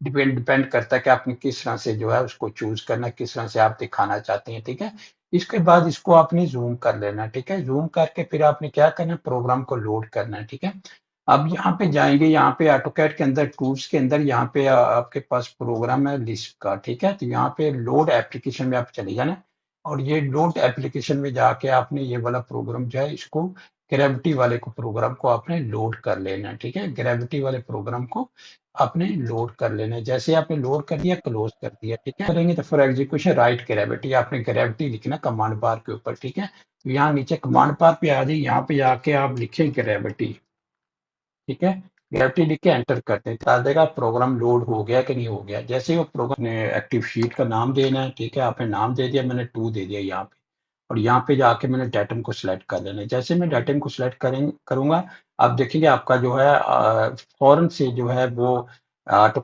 Depend depend करता है कि आपने किस तरह से जो है उसको चूज़ करना है, किस तरह से आप दिखाना चाहते हैं, ठीक है? इसके बाद इसको आपने ज़ूम कर लेना है, ठीक है? ज़ूम करके फिर आपने क्या करना है, प्रोग्राम को लोड करना है, ठीक है? अब यहाँ पे जाएँगे, यहाँ पे ऑटोकैड के अंदर टूल्स के अंदर यहाँ पे आपके पास प्रोग्राम है लिस्प का, ठीक है? तो यहाँ पे लोड एप्लीकेशन में आप चले जाना है और ये लोड एप्लीकेशन में जाके आपने ये वाला प्रोग्राम जो है इसको ग्रेविटी वाले को प्रोग्राम को आपने लोड कर लेना है, ठीक है? ग्रेविटी वाले प्रोग्राम को आपने लोड कर लेना है। जैसे आपने लोड कर दिया, क्लोज़ कर दिया, ठीक है? करेंगे तो फॉर एग्जीक्यूशन राइट ग्रेविटी आपने ग्रेविटी लिखना कमांड बार के ऊपर, ठीक है? तो यहाँ नीचे कमांड बार पे आ जाइए, यहाँ पे आके आप लिखें ग्रेविटी, ठीक है? ग्रेविटी लिख के एंटर करते हैं, बता देगा प्रोग्राम लोड हो गया कि नहीं हो गया। जैसे ही वो प्रोग्राम ने एक्टिव शीट का नाम देना है, ठीक है? आपने नाम दे दिया, मैंने 2 दे दिया यहाँ पे और यहाँ पे जाके मैंने डेटम को सिलेक्ट कर लेना है। जैसे मैं डेटम को सिलेक्ट करूँगा, आप देखेंगे आपका जो है फ़ौरन से जो है वो ऑटो